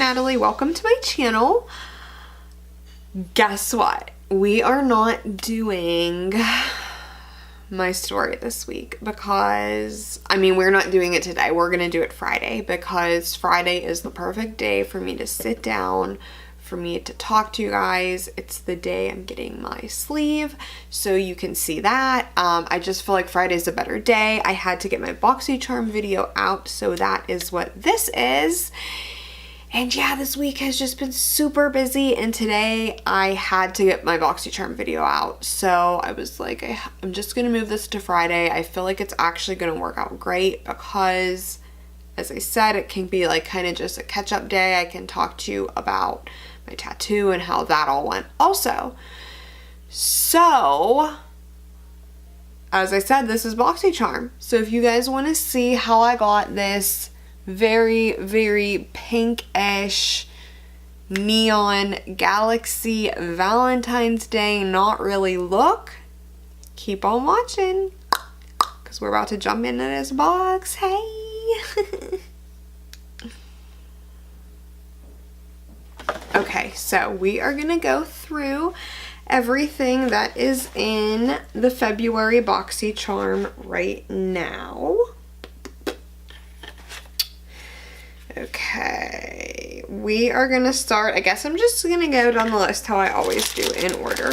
Natalie. Welcome to my channel. Guess what? We are not doing my story this week because, we're not doing it today. We're going to do it Friday because Friday is the perfect day for me to sit down, for me to talk to you guys. It's the day I'm getting my sleeve, so you can see that. I just feel like Friday's a better day. I had to get my Boycharm video out, so that is what this is. And yeah, this week has just been super busy, and today I had to get my Boycharm video out. So I was like, I'm just gonna move this to Friday. I feel like it's actually gonna work out great because, as I said, it can be like kind of just a catch-up day. I can talk to you about my tattoo and how that all went also. So, as I said, this is Boycharm. So if you guys want to see how I got this very, very pinkish neon galaxy Valentine's Day not really look, keep on watching because we're about to jump into this box. Hey. Okay, so we are gonna go through everything that is in the February Boycharm right now. Okay, we are gonna start, I guess I'm just gonna go down the list how I always do in order.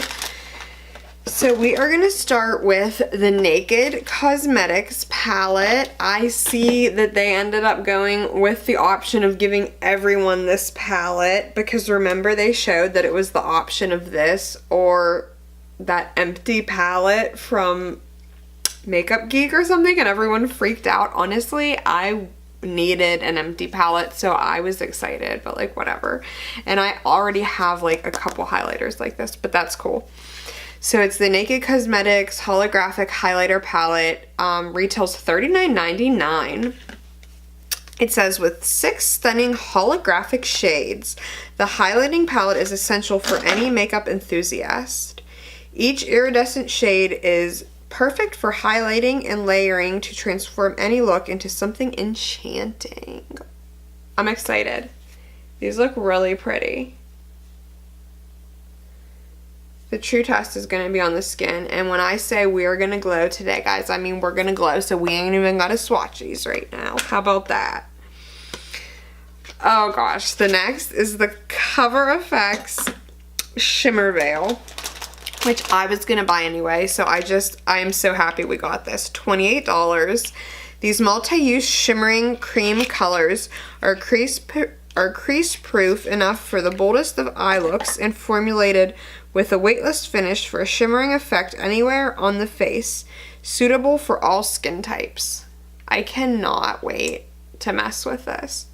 So we are gonna start with the Naked Cosmetics palette. I see that they ended up going with the option of giving everyone this palette because remember they showed that it was the option of this or that empty palette from Makeup Geek or something, and everyone freaked out. Honestly, I needed an empty palette, so I was excited, but like whatever. And I already have like a couple highlighters like this, but that's cool. So it's the Naked Cosmetics holographic highlighter palette. Retails $39.99. It says, with 6 stunning holographic shades, the highlighting palette is essential for any makeup enthusiast. Each iridescent shade is perfect for highlighting and layering to transform any look into something enchanting. I'm excited. These look really pretty. The true test is going to be on the skin, and when I say we are going to glow today, guys, I mean we're going to glow, so we ain't even got to swatch these right now. How about that? Oh gosh, the next is the Cover FX Shimmer Veil, which I was going to buy anyway, so I am so happy we got this. $28. These multi-use shimmering cream colors are crease-proof enough for the boldest of eye looks and formulated with a weightless finish for a shimmering effect anywhere on the face, suitable for all skin types. I cannot wait to mess with this.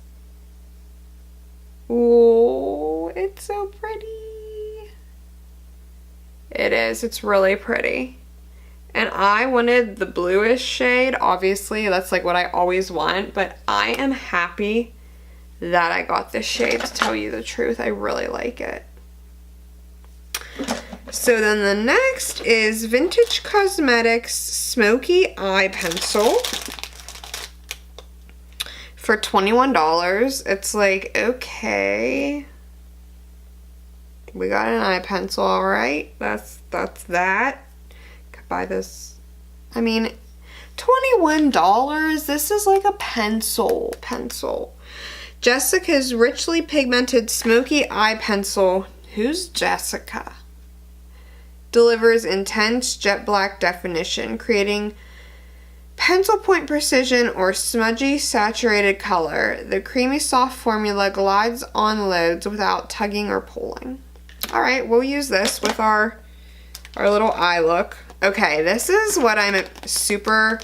Oh, it's so pretty. It is. It's really pretty. And I wanted the bluish shade. Obviously, that's like what I always want, but I am happy that I got this shade, to tell you the truth. I really like it. So then the next is Vintage Cosmetics Smoky Eye Pencil for $21. It's like, okay, we got an eye pencil, all right. That's that. Could buy this. I mean, $21. This is like a pencil. Jessica's Richly Pigmented Smoky Eye Pencil. Who's Jessica? Delivers intense jet black definition, creating pencil point precision or smudgy saturated color. The creamy soft formula glides on loads without tugging or pulling. Alright, we'll use this with our little eye look. Okay, this is what I'm super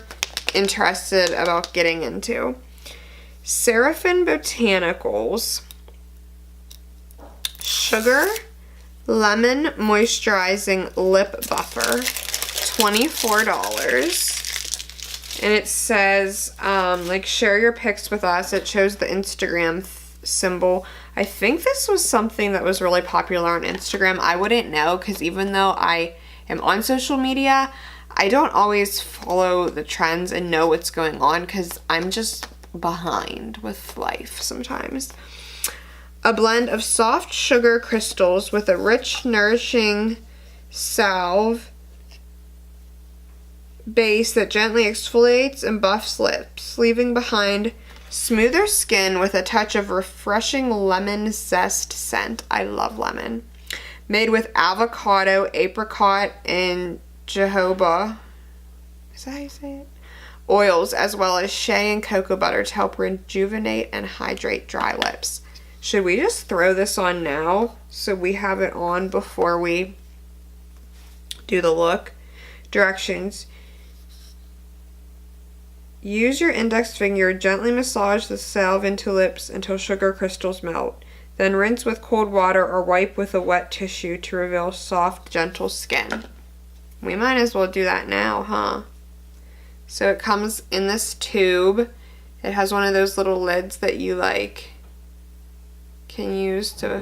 interested about getting into. Seraphim Botanicals Sugar Lemon Moisturizing Lip Buffer, $24. And it says, like, share your pics with us. It shows the Instagram symbol. I think this was something that was really popular on Instagram. I wouldn't know because even though I am on social media, I don't always follow the trends and know what's going on because I'm just behind with life sometimes. A blend of soft sugar crystals with a rich, nourishing salve base that gently exfoliates and buffs lips, leaving behind smoother skin with a touch of refreshing lemon zest scent. I love lemon. Made with avocado, apricot, and jojoba. Is that how you say it? Oils, as well as shea and cocoa butter to help rejuvenate and hydrate dry lips. Should we just throw this on now so we have it on before we do the look? Directions. Use your index finger, gently massage the salve into lips until sugar crystals melt. Then rinse with cold water or wipe with a wet tissue to reveal soft, gentle skin. We might as well do that now, huh? So it comes in this tube. It has one of those little lids that you like can use to...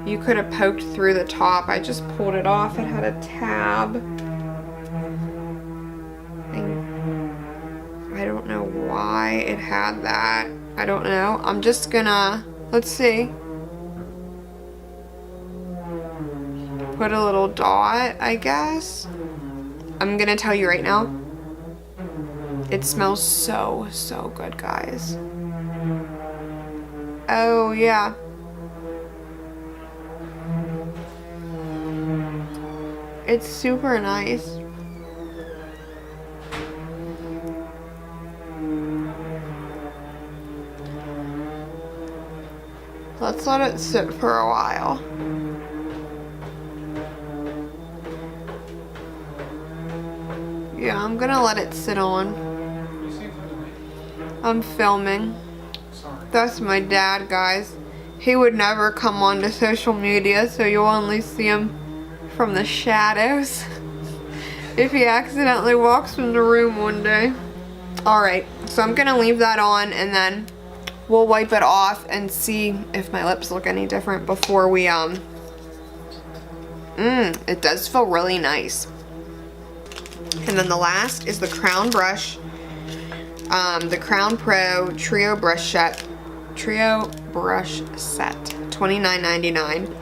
You could have poked through the top. I just pulled it off. It had a tab. I don't know why it had that. I don't know. I'm just gonna, let's see. Put a little dot, I guess. I'm gonna tell you right now. It smells so, so good, guys. Oh, yeah. It's super nice. Let's let it sit for a while. Yeah, I'm gonna let it sit on. I'm filming. That's my dad, guys. He would never come onto social media, so you'll only see him from the shadows if he accidentally walks in the room one day. Alright, so I'm gonna leave that on and then we'll wipe it off and see if my lips look any different before we, it does feel really nice. And then the last is the Crown brush, the Crown Pro Trio Brush Set, $29.99.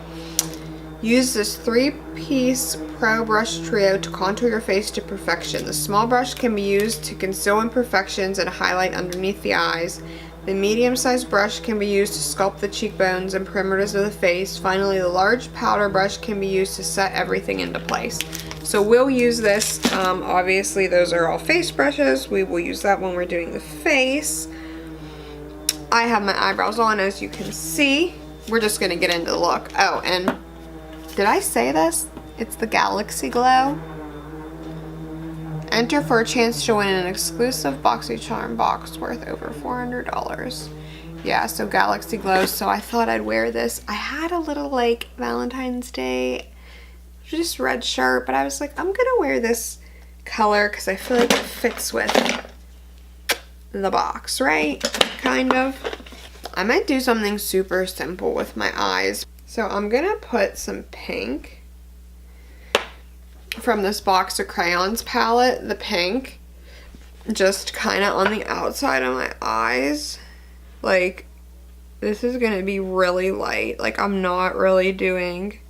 Use this 3-piece Pro Brush Trio to contour your face to perfection. The small brush can be used to conceal imperfections and highlight underneath the eyes. The medium-sized brush can be used to sculpt the cheekbones and perimeters of the face. Finally, the large powder brush can be used to set everything into place. So we'll use this, obviously those are all face brushes. We will use that when we're doing the face. I have my eyebrows on, as you can see. We're just gonna get into the look. Oh, and did I say this? It's the Galaxy Glow. Enter for a chance to win an exclusive Boycharm box worth over $400. Yeah, so Galaxy Glow, so I thought I'd wear this. I had a little like Valentine's Day, just red shirt, but I was like, I'm gonna wear this color because I feel like it fits with the box, right? Kind of. I might do something super simple with my eyes. So I'm gonna put some pink from this box of crayons palette, the pink, just kind of on the outside of my eyes. Like, this is gonna be really light. Like, I'm not really doing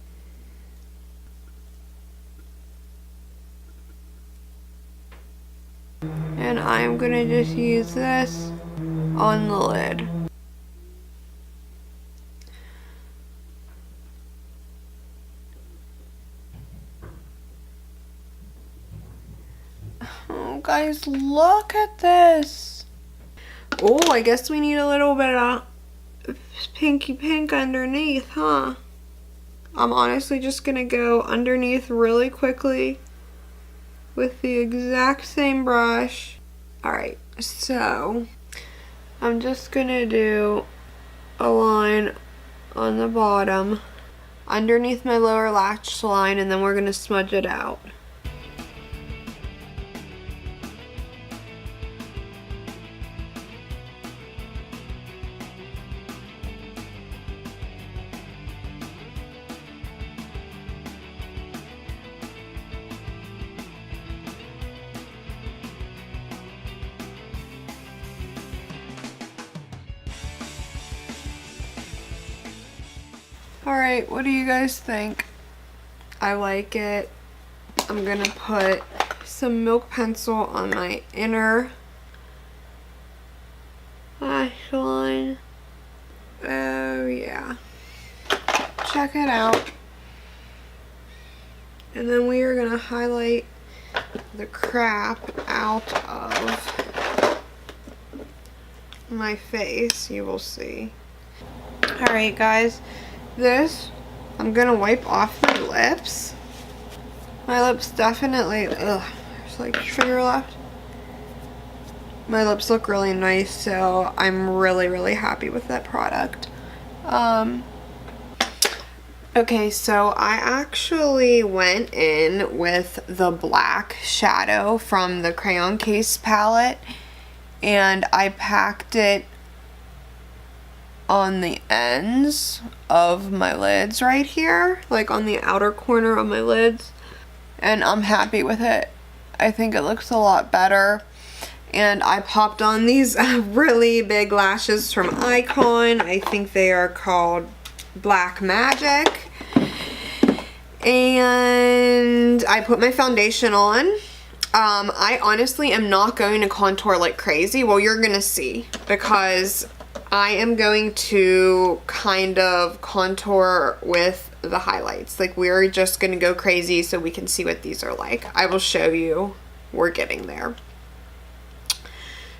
and I'm gonna just use this on the lid. Oh, guys, look at this. Oh, I guess we need a little bit of pinky pink underneath, huh? I'm honestly just gonna go underneath really quickly with the exact same brush. Alright, so I'm just gonna do a line on the bottom underneath my lower lash line, and then we're gonna smudge it out. Alright, what do you guys think? I like it. I'm gonna put some milk pencil on my inner lash line. Oh yeah. Check it out. And then we are gonna highlight the crap out of my face, you will see. Alright guys, this, I'm gonna wipe off my lips. My lips definitely, there's like sugar left. My lips look really nice, so I'm really happy with that product. Okay, so I actually went in with the black shadow from the Crayon Case palette, and I packed it on the ends of my lids right here, like on the outer corner of my lids, and I'm happy with it. I think it looks a lot better. And I popped on these really big lashes from Icon. I think they are called Black Magic. And I put my foundation on. I honestly am not going to contour like crazy. Well, you're gonna see, because I am going to kind of contour with the highlights. Like, we're just gonna go crazy so we can see what these are like. I will show you. We're getting there.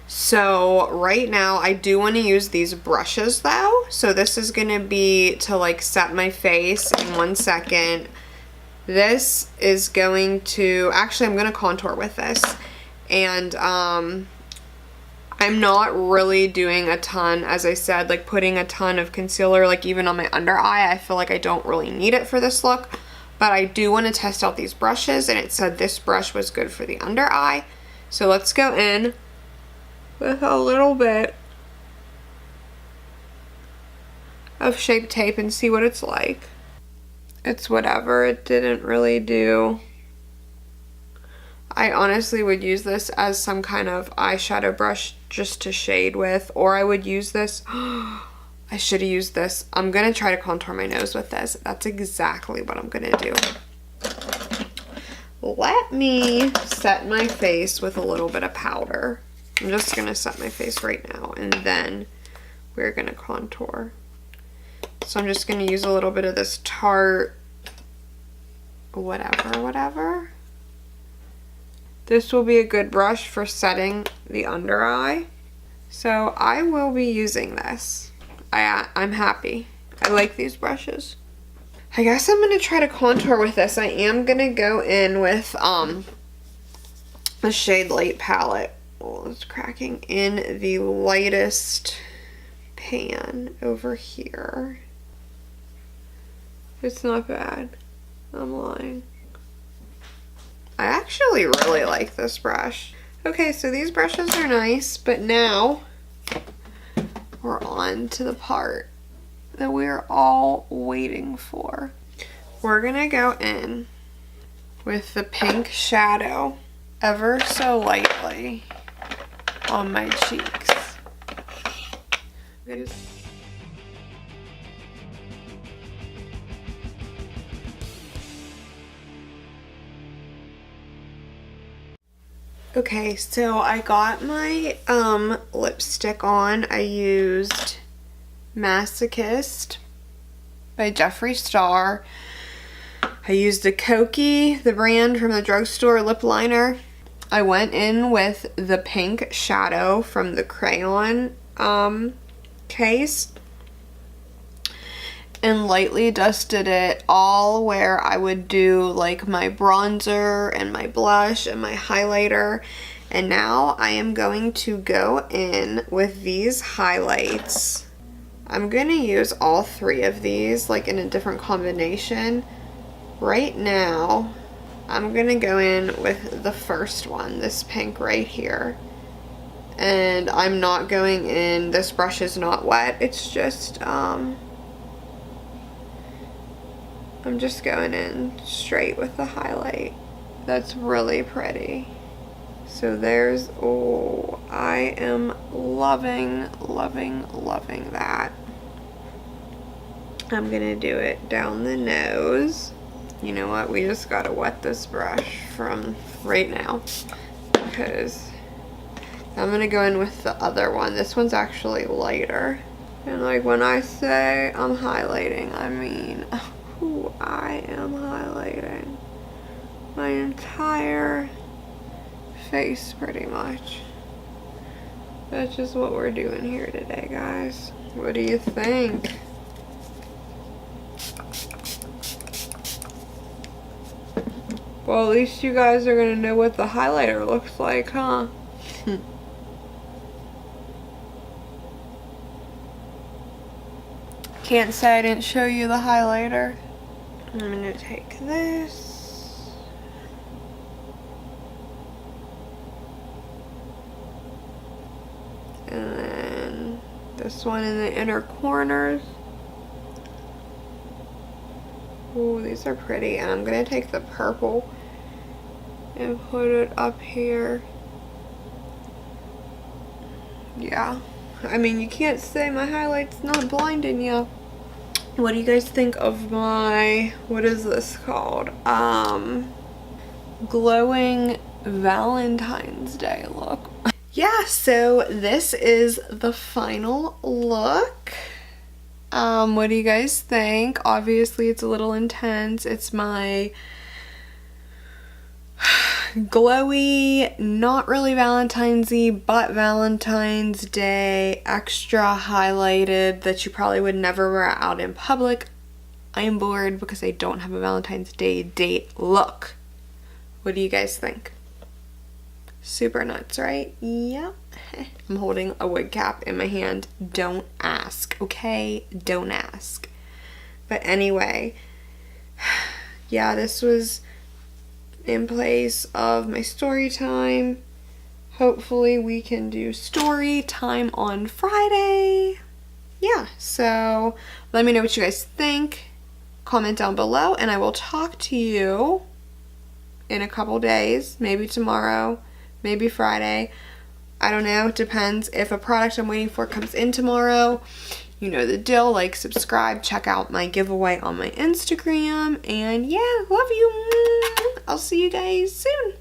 So right now I do want to use these brushes though. So this is going to be to like set my face in 1 second. This is going to, actually I'm going to contour with this. And I'm not really doing a ton, as I said, like putting a ton of concealer, like even on my under eye. I feel like I don't really need it for this look. But I do want to test out these brushes, and it said this brush was good for the under eye. So let's go in with a little bit of Shape Tape and see what it's like. It's whatever. It didn't really do. I honestly would use this as some kind of eyeshadow brush just to shade with, or I would use this. I should have used this. I'm gonna try to contour my nose with this. That's exactly what I'm gonna do. Let me set my face with a little bit of powder. I'm just going to set my face right now, and then we're going to contour. So I'm just going to use a little bit of this Tarte whatever. This will be a good brush for setting the under eye. So I will be using this. I'm happy. I like these brushes. I guess I'm going to try to contour with this. I am going to go in with the Shade Light palette. Oh, it's cracking in the lightest pan over here. It's not bad. I'm lying. I actually really like this brush. Okay, so these brushes are nice, but now we're on to the part that we're all waiting for. We're gonna go in with the pink shadow ever so lightly on my cheeks. Okay, so I got my lipstick on. I used Masochist by Jeffree Star. I used the Kokie, the brand from the drugstore lip liner. I went in with the pink shadow from the Crayon Case and lightly dusted it all where I would do like my bronzer and my blush and my highlighter. And now I am going to go in with these highlights. I'm going to use all three of these like in a different combination. Right now, I'm going to go in with the first one, this pink right here. And I'm not going in, this brush is not wet, it's just, I'm just going in straight with the highlight. That's really pretty. So there's, oh, I am loving that. I'm gonna do it down the nose. You know what? We just gotta wet this brush from right now because I'm gonna go in with the other one. This one's actually lighter. And like when I say I'm highlighting, I mean who I am highlighting. My entire face pretty much. That's just what we're doing here today, guys. What do you think? Well, at least you guys are gonna know what the highlighter looks like, huh? Can't say I didn't show you the highlighter. I'm gonna take this. And then this one in the inner corners. Ooh, these are pretty. And I'm gonna take the purple and put it up here. Yeah. I mean, you can't say my highlight's not blinding you. What do you guys think of my, what is this called? Glowing Valentine's Day look. Yeah, so this is the final look. What do you guys think? Obviously, it's a little intense. It's my glowy, not really Valentine's-y, but Valentine's Day extra highlighted that you probably would never wear out in public. I am bored because I don't have a Valentine's Day date look. What do you guys think? Super nuts, right? Yep. I'm holding a wig cap in my hand. Don't ask, okay? Don't ask. But anyway, yeah, this was in place of my story time. Hopefully we can do story time on Friday. Yeah, so let me know what you guys think. Comment down below and I will talk to you in a couple days, maybe tomorrow, maybe Friday. I don't know, it depends if a product I'm waiting for comes in tomorrow. You know the deal, like, subscribe, check out my giveaway on my Instagram, and yeah, love you. I'll see you guys soon.